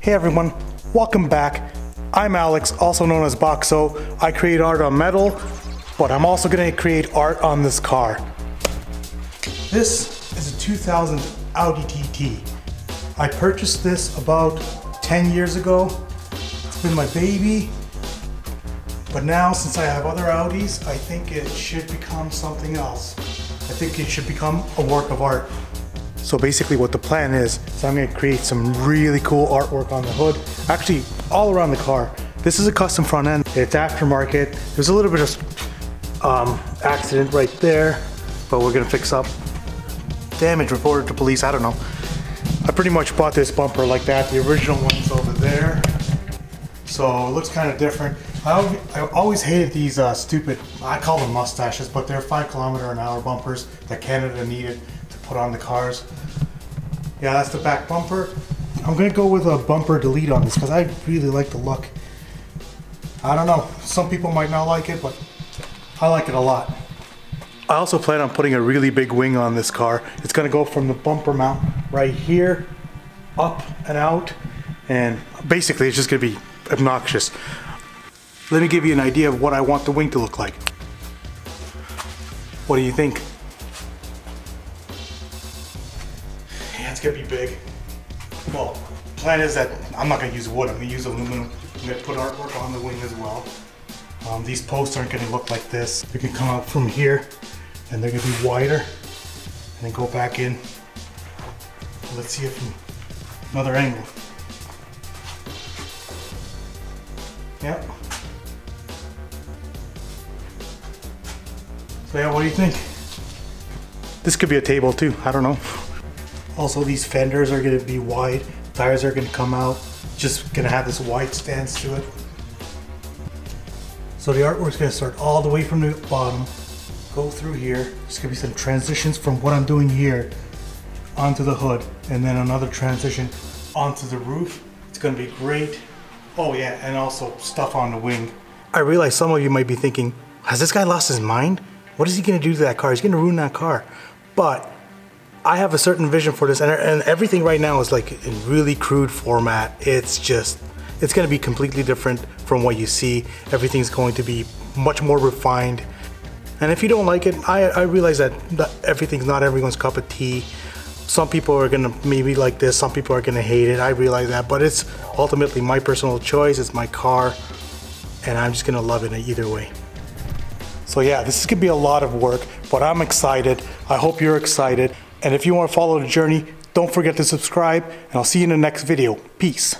Hey everyone, welcome back. I'm Alex, also known as Baxo. I create art on metal, but I'm also gonna create art on this car. This is a 2000 Audi TT. I purchased this about 10 years ago. It's been my baby, but now since I have other Audis, I think it should become something else. I think it should become a work of art. So basically what the plan is I'm gonna create some really cool artwork on the hood, actually all around the car. This is a custom front end, it's aftermarket. There's a little bit of accident right there, but we're gonna fix up. Damage reported to police, I don't know. I pretty much bought this bumper like that. The original one's over there. So it looks kind of different. I always hated these stupid, I call them mustaches, but they're 5 km/h bumpers that Canada needed to put on the cars. Yeah, that's the back bumper. I'm gonna go with a bumper delete on this because I really like the look. I don't know, some people might not like it, but I like it a lot. I also plan on putting a really big wing on this car. It's gonna go from the bumper mount right here, up and out, and basically it's just gonna be obnoxious. Let me give you an idea of what I want the wing to look like. What do you think? Yeah, it's gonna be big. Well, plan is that I'm not gonna use wood, I'm gonna use aluminum. I'm gonna put artwork on the wing as well. These posts aren't gonna look like this. They can come out from here and they're gonna be wider and then go back in. Let's see it from another angle. Yep. So yeah, what do you think? This could be a table too, I don't know. Also, these fenders are gonna be wide. Tires are gonna come out. Just gonna have this wide stance to it. So the artwork's gonna start all the way from the bottom, go through here. There's gonna be some transitions from what I'm doing here onto the hood, and then another transition onto the roof. It's gonna be great. Oh yeah, and also stuff on the wing. I realize some of you might be thinking, has this guy lost his mind? What is he gonna do to that car? He's gonna ruin that car. But I have a certain vision for this, and everything right now is like in really crude format. It's gonna be completely different from what you see. Everything's going to be much more refined. And if you don't like it, I realize that everything's not everyone's cup of tea. Some people are gonna maybe like this, some people are gonna hate it, I realize that, but it's ultimately my personal choice, it's my car, and I'm just gonna love it either way. So yeah, this is gonna be a lot of work, but I'm excited. I hope you're excited. And if you wanna follow the journey, don't forget to subscribe, and I'll see you in the next video. Peace.